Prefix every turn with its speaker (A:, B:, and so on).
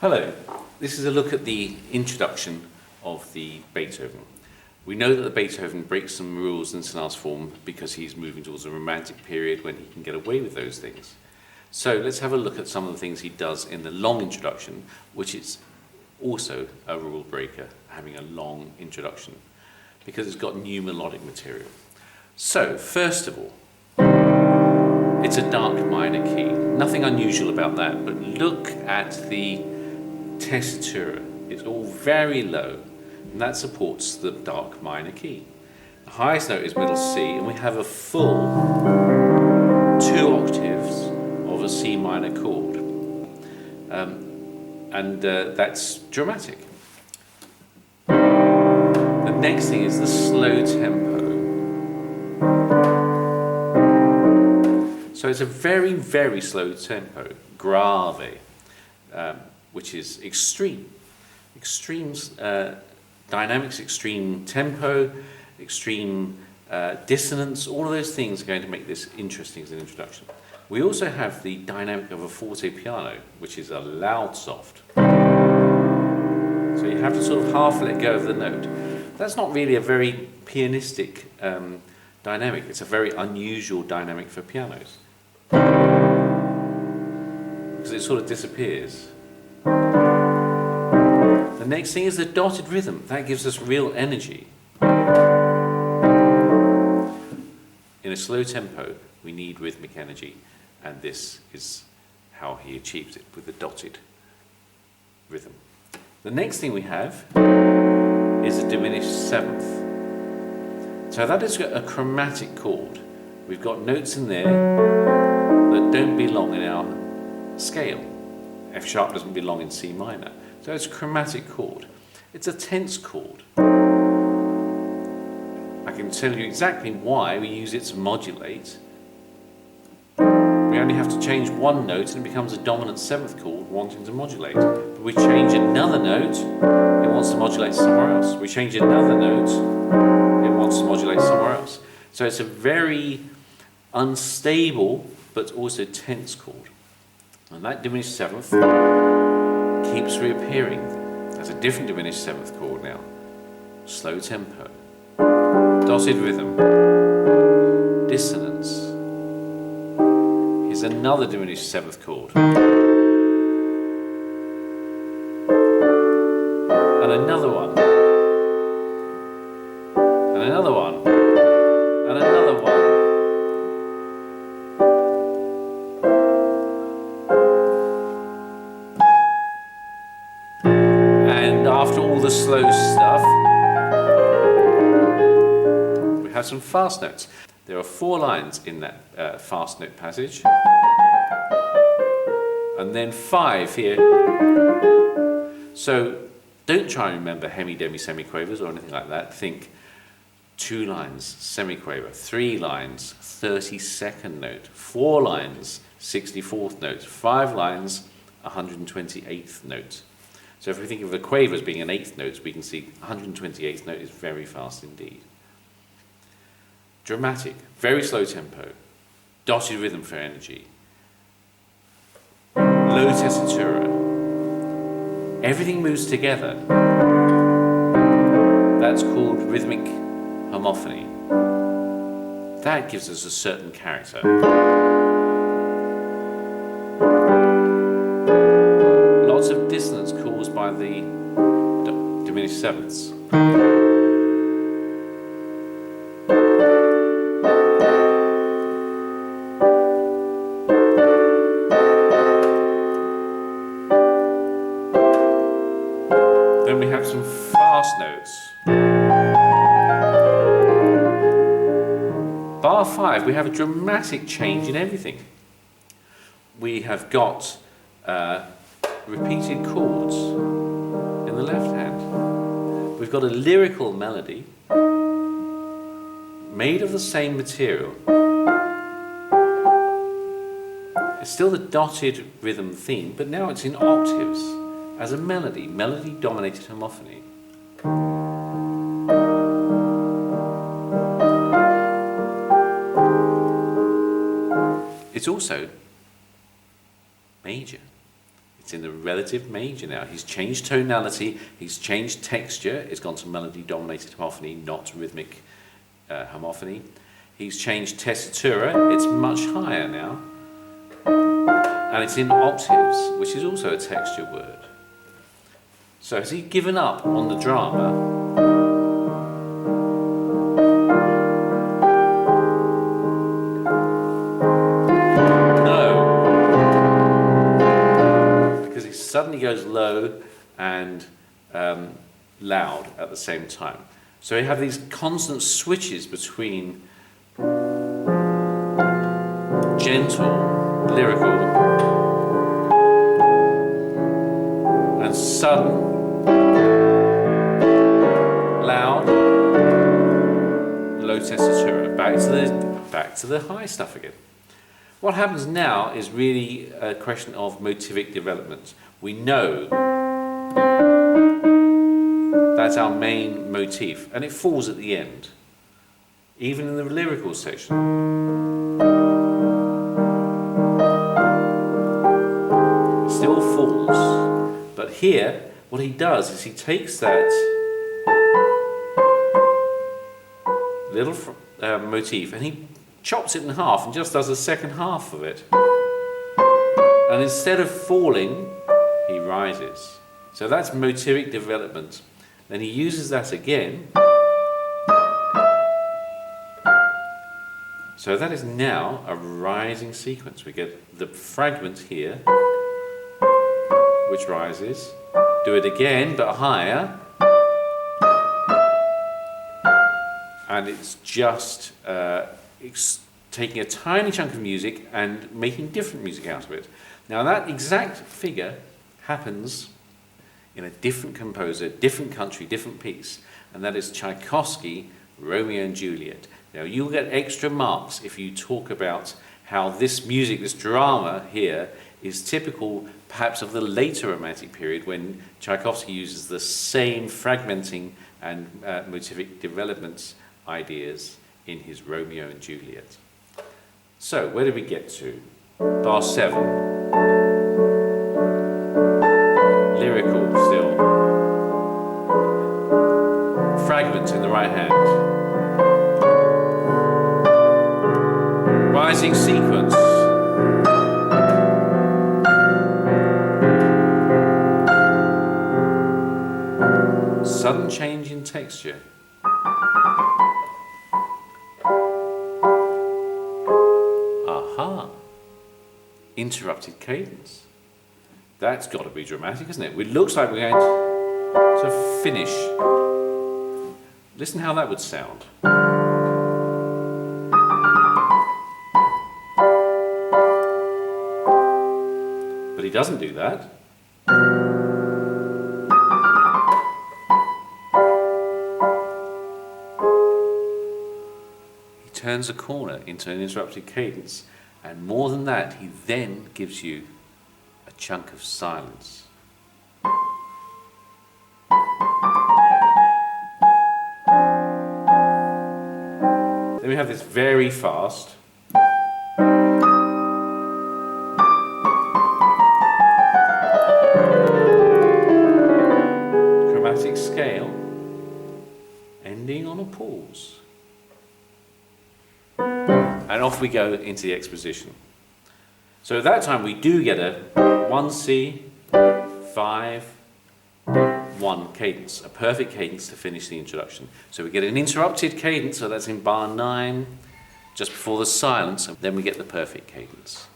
A: Hello, this is a look at the introduction of the Beethoven. We know that the Beethoven breaks some rules in sonatas form because he's moving towards a romantic period when he can get away with those things. So let's have a look at some of the things he does in the long introduction, which is also a rule breaker, having a long introduction, because it's got new melodic material. So, first of all, it's a dark minor key. Nothing unusual about that, but look at the tessitura. It's all very low, and that supports the dark minor key. The highest note is middle C, and we have a full 2 octaves of a C minor chord. That's dramatic. The next thing is the slow tempo. So it's a very, very slow tempo, grave, which is extreme. Dynamics, extreme tempo, extreme dissonance, all of those things are going to make this interesting as an introduction. We also have the dynamic of a forte piano, which is a loud soft. So you have to sort of half let go of the note. That's not really a very pianistic dynamic. It's a very unusual dynamic for pianos, because it sort of disappears. The next thing is the dotted rhythm. That gives us real energy. In a slow tempo, we need rhythmic energy, and this is how he achieves it, with the dotted rhythm. The next thing we have is a diminished seventh. So that is a chromatic chord. We've got notes in there that don't belong in our scale. F sharp doesn't belong in C minor. So it's a chromatic chord. It's a tense chord. I can tell you exactly why we use it to modulate. We only have to change one note and it becomes a dominant seventh chord wanting to modulate. But we change another note, it wants to modulate somewhere else. We change another note, it wants to modulate somewhere else. So it's a very unstable but also tense chord. And that diminished seventh keeps reappearing as a different diminished seventh chord now. Slow tempo, dotted rhythm, dissonance. Here's another diminished seventh chord. And another one. And another one. And another one. After all the slow stuff, we have some fast notes. There are 4 lines in that fast note passage, and then 5 here. So don't try and remember hemi, demi, semiquavers or anything like that. Think 2 lines, semiquaver, 3 lines, 32nd note, 4 lines, 64th note, 5 lines, 128th note. So if we think of the quaver as being an 8th note, we can see 128th note is very fast indeed. Dramatic, very slow tempo, dotted rhythm for energy, low tessitura. Everything moves together. That's called rhythmic homophony. That gives us a certain character. Lots of dissonance caused by the diminished sevenths. Then we have some fast notes. Bar 5, we have a dramatic change in everything. We have got repeated chords in the left hand. We've got a lyrical melody made of the same material. It's still the dotted rhythm theme, but now it's in octaves as a melody, melody-dominated homophony. It's also major. It's in the relative major now. He's changed tonality, he's changed texture, it's gone to melody-dominated homophony, not rhythmic homophony. He's changed tessitura, it's much higher now. And it's in octaves, which is also a texture word. So has he given up on the drama? No. Because he suddenly goes low and loud at the same time. So you have these constant switches between gentle, lyrical, and sudden, loud, low tessitura. Back to the high stuff again. What happens now is really a question of motivic development. We know that's our main motif, and it falls at the end, even in the lyrical section. It still falls, but here, what he does is he takes that little motif and he chops it in half and just does the second half of it. And instead of falling, he rises. So that's motivic development. Then he uses that again. So that is now a rising sequence. We get the fragment here, which rises. Do it again, but higher. And it's just taking a tiny chunk of music and making different music out of it. Now that exact figure happens in a different composer, different country, different piece, and that is Tchaikovsky, Romeo and Juliet. Now you'll get extra marks if you talk about how this music, this drama here, is typical perhaps of the later Romantic period when Tchaikovsky uses the same fragmenting and motivic development ideas in his Romeo and Juliet. So, where did we get to? Bar 7. Lyrical still. Fragment in the right hand. Rising sequence. Sudden change in texture. Aha! Interrupted cadence. That's got to be dramatic, isn't it? It looks like we're going to finish. Listen how that would sound. But he doesn't do that. He turns a corner into an interrupted cadence, and more than that, he then gives you a chunk of silence. Then we have this very fast. Chromatic scale, ending on a pause. And off we go into the exposition. So at that time we do get a 1C, 5, 1 cadence, a perfect cadence to finish the introduction. So we get an interrupted cadence, so that's in bar 9, just before the silence, and then we get the perfect cadence.